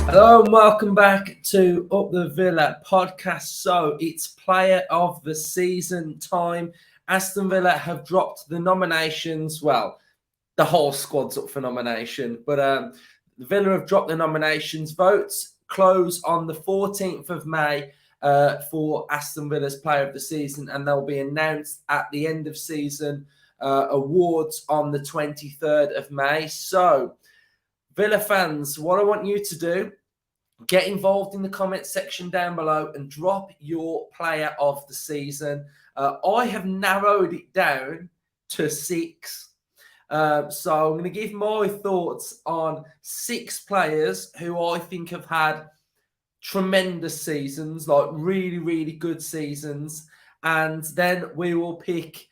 Hello and welcome back to Up the Villa podcast. So it's player of the season time. Aston Villa have dropped the nominations. Well, the whole squad's up for nomination, but Villa have dropped the nominations. Votes close on the 14th of May for Aston Villa's player of the season, and they'll be announced at the end of season awards on the 23rd of May. So Villa fans, what I want you to do, get involved in the comment section down below and drop your player of the season. I have narrowed it down to 6. So I'm going to give my thoughts on 6 players who I think have had tremendous seasons, like really, really good seasons. And then we will pick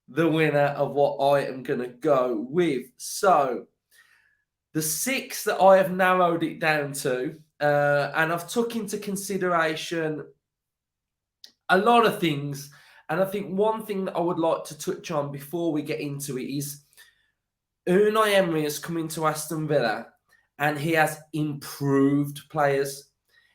the winner of what I am going to go with. So the 6 that I have narrowed it down to, and I've took into consideration a lot of things. And I think one thing that I would like to touch on before we get into it is Unai Emery has come into Aston Villa and he has improved players.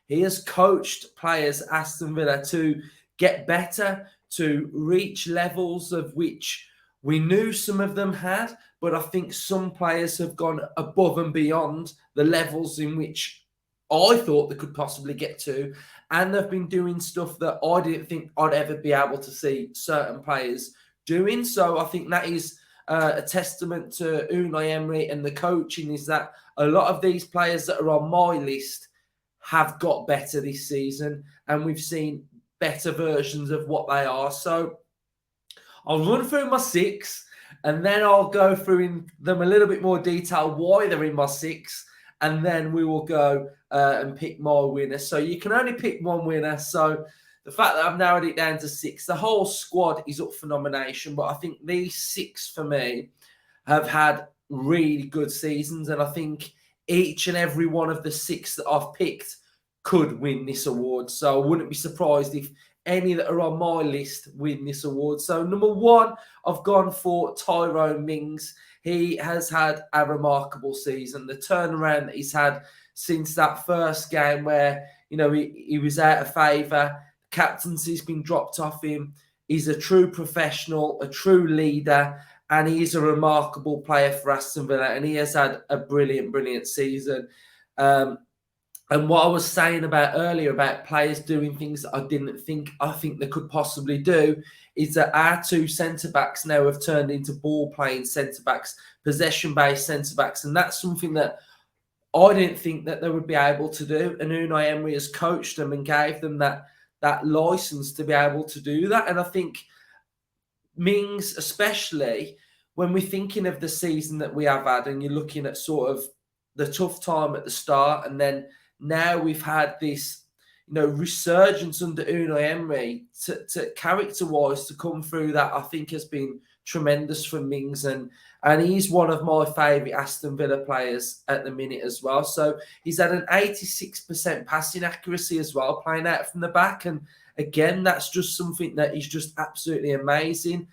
He has coached players at Aston Villa to get better, to reach levels of which we knew some of them had, but I think some players have gone above and beyond the levels in which I thought they could possibly get to, and they've been doing stuff that I didn't think I'd ever be able to see certain players doing. So I think that is a testament to Unai Emery and the coaching, is that a lot of these players that are on my list have got better this season, and we've seen better versions of what they are. So I'll run through my 6, and then I'll go through in them a little bit more detail why they're in my 6, and then we will go and pick my winner. So you can only pick one winner. So the fact that I've narrowed it down to 6, the whole squad is up for nomination, but I think these 6 for me have had really good seasons, and I think each and every one of the 6 that I've picked could win this award. So I wouldn't be surprised if any that are on my list win this award. So number 1, I've gone for Tyrone Mings. He has had a remarkable season. The turnaround that he's had since that first game where, you know, he was out of favour, captaincy's been dropped off him. He's a true professional, a true leader, and he is a remarkable player for Aston Villa, and he has had a brilliant, brilliant season. And what I was saying about earlier about players doing things that I think they could possibly do, is that our 2 centre-backs now have turned into ball-playing centre-backs, possession-based centre-backs, and that's something that I didn't think that they would be able to do. And Unai Emery has coached them and gave them that licence to be able to do that. And I think Mings, especially when we're thinking of the season that we have had, and you're looking at sort of the tough time at the start, and then now we've had this, you know, resurgence under Unai Emery to character-wise to come through, that I think has been tremendous for Mings, and he's one of my favourite Aston Villa players at the minute as well. So he's had an 86% passing accuracy as well, playing out from the back, and again, that's just something that is just absolutely amazing.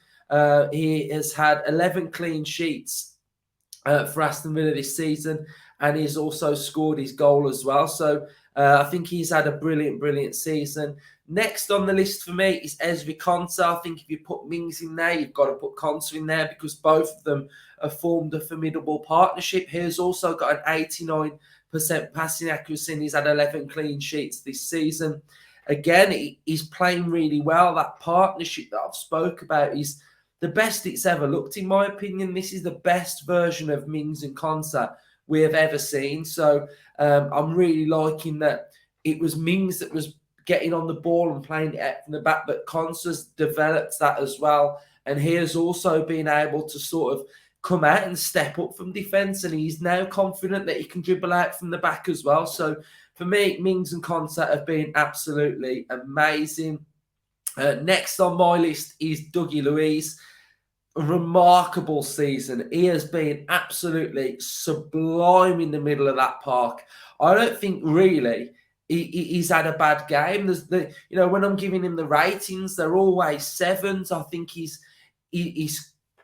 He has had 11 clean sheets for Aston Villa this season, and he's also scored his goal as well. So I think he's had a brilliant, brilliant season. Next on the list for me is Ezri Konsa. I think if you put Mings in there, you've got to put Konsa in there, because both of them have formed a formidable partnership. He's also got an 89% passing accuracy, and he's had 11 clean sheets this season. Again, he's playing really well. That partnership that I've spoke about is the best it's ever looked, in my opinion. This is the best version of Mings and Konsa we have ever seen. So I'm really liking that it was Mings that was getting on the ball and playing it out from the back, but Konsa's developed that as well. And he has also been able to sort of come out and step up from defence, and he's now confident that he can dribble out from the back as well. So for me, Mings and Konsa have been absolutely amazing. Next on my list is Dougie Luiz. A remarkable season. He has been absolutely sublime in the middle of that park. I don't think really he's had a bad game. There's when I'm giving him the ratings, they're always sevens. I think he's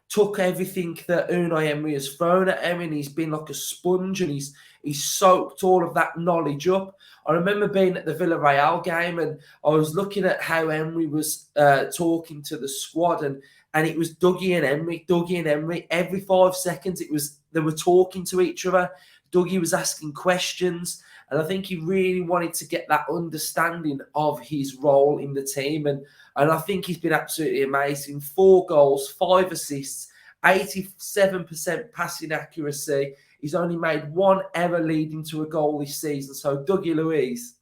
took everything that Unai Emery has thrown at him, and he's been like a sponge, and he's soaked all of that knowledge up. I remember being at the Villarreal game, and I was looking at how Emery was talking to the squad, and it was Dougie and Emery. Every 5 seconds, they were talking to each other. Dougie was asking questions, and I think he really wanted to get that understanding of his role in the team. And I think he's been absolutely amazing. 4 goals, 5 assists, 87% passing accuracy. He's only made 1 error leading to a goal this season. So, Dougie Luiz,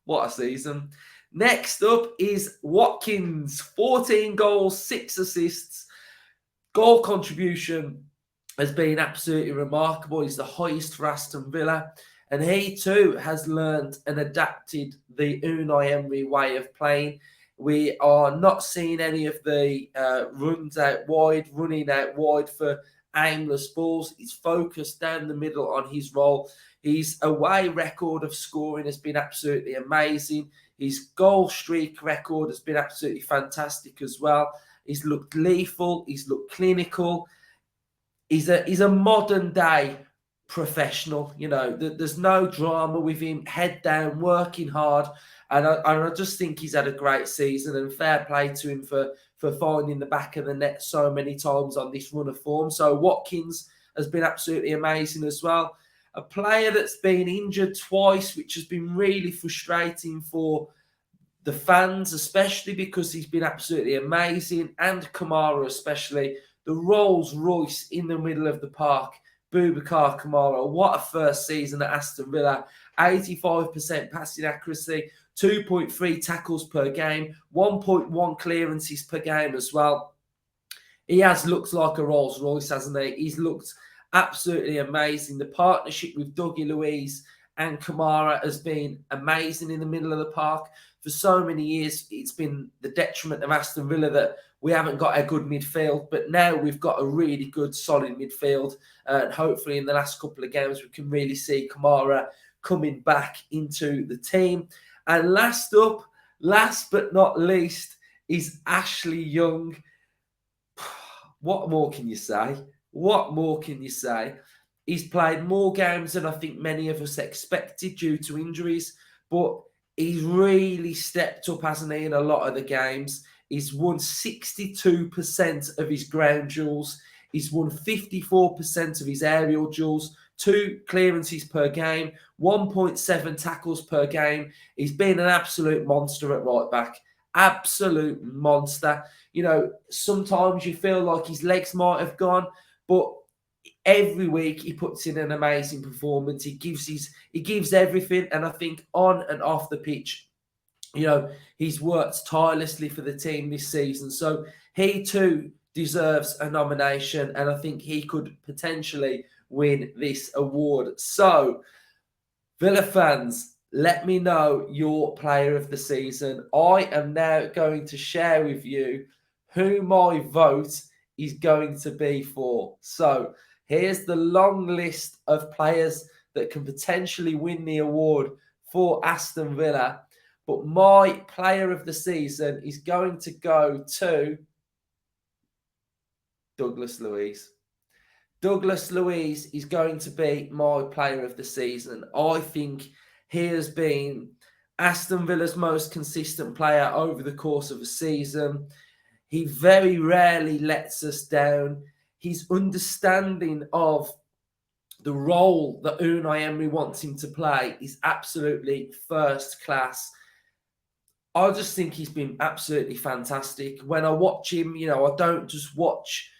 what a season. Next up is Watkins. 14 goals, 6 assists. Goal contribution has been absolutely remarkable. He's the highest for Aston Villa. And he too has learned and adapted the Unai Emery way of playing. We are not seeing any of the running out wide for aimless balls. He's focused down the middle on his role. His away record of scoring has been absolutely amazing. His goal streak record has been absolutely fantastic as well. He's looked lethal. He's looked clinical. He's a modern day professional. There's no drama with him. Head down, working hard, and I just think he's had a great season. And fair play to him for finding the back of the net so many times on this run of form. So Watkins has been absolutely amazing as well. A player that's been injured twice, which has been really frustrating for the fans, especially because he's been absolutely amazing, and Kamara especially. The Rolls Royce in the middle of the park, Boubacar Kamara. What a first season at Aston Villa. 85% passing accuracy, 2.3 tackles per game, 1.1 clearances per game as well. He has looked like a Rolls Royce, hasn't he? He's looked absolutely amazing. The partnership with Dougie Luiz and Kamara has been amazing in the middle of the park. For so many years, it's been the detriment of Aston Villa that we haven't got a good midfield, but now we've got a really good, solid midfield. And hopefully in the last couple of games, we can really see Kamara coming back into the team. And last but not least, is Ashley Young. What more can you say? What more can you say? He's played more games than I think many of us expected due to injuries, but he's really stepped up, hasn't he, in a lot of the games. He's won 62% of his ground duels. He's won 54% of his aerial duels, 2 clearances per game, 1.7 tackles per game. He's been an absolute monster at right back. Absolute monster. Sometimes you feel like his legs might have gone, but every week he puts in an amazing performance. He gives everything, and I think on and off the pitch, he's worked tirelessly for the team this season. So he too deserves a nomination, and I think he could potentially win this award. So, Villa fans, let me know your player of the season. I am now going to share with you who my vote is going to be for. So, here's the long list of players that can potentially win the award for Aston Villa. But my player of the season is going to go to Douglas Luiz. Douglas Luiz is going to be my player of the season. I think he has been Aston Villa's most consistent player over the course of a season. He very rarely lets us down. His understanding of the role that Unai Emery wants him to play is absolutely first class. I just think he's been absolutely fantastic. When I watch him, I don't just watch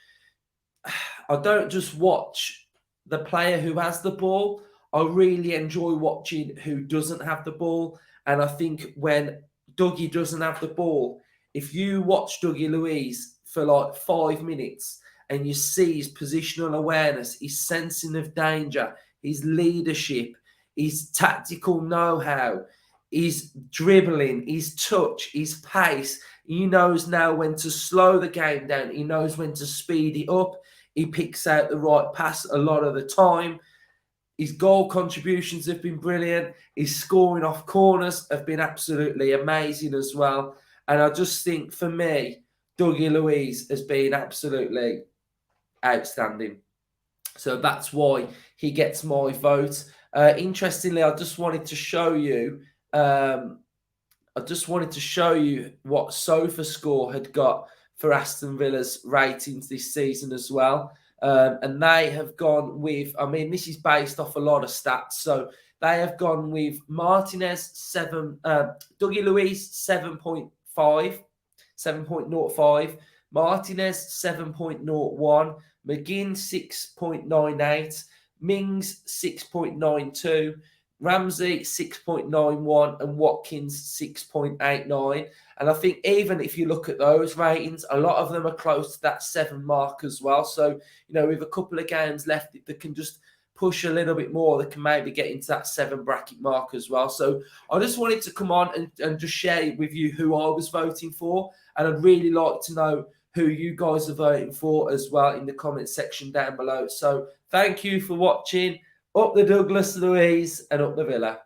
the player who has the ball. I really enjoy watching who doesn't have the ball. And I think when Dougie doesn't have the ball, if you watch Dougie Luiz for like 5 minutes and you see his positional awareness, his sensing of danger, his leadership, his tactical know-how, his dribbling, his touch, his pace. He knows now when to slow the game down. He knows when to speed it up. He picks out the right pass a lot of the time. His goal contributions have been brilliant. His scoring off corners have been absolutely amazing as well. And I just think, for me, Dougie Luiz has been absolutely outstanding. So that's why he gets my vote. Interestingly, I just wanted to show you. What SofaScore had got for Aston Villa's ratings this season as well. And they have gone with, I mean, this is based off a lot of stats. So they have gone with Martinez 7, Dougie Luiz 7.05, Martinez 7.01, McGinn 6.98, Mings 6.92, Ramsey 6.91 and Watkins 6.89. And I think even if you look at those ratings, a lot of them are close to that 7 mark as well. So, with a couple of games left, they can just push a little bit more. They can maybe get into that 7 bracket mark as well. So I just wanted to come on and just share with you who I was voting for. And I'd really like to know who you guys are voting for as well in the comment section down below. So thank you for watching. Up the Douglas Luiz and up the Villa.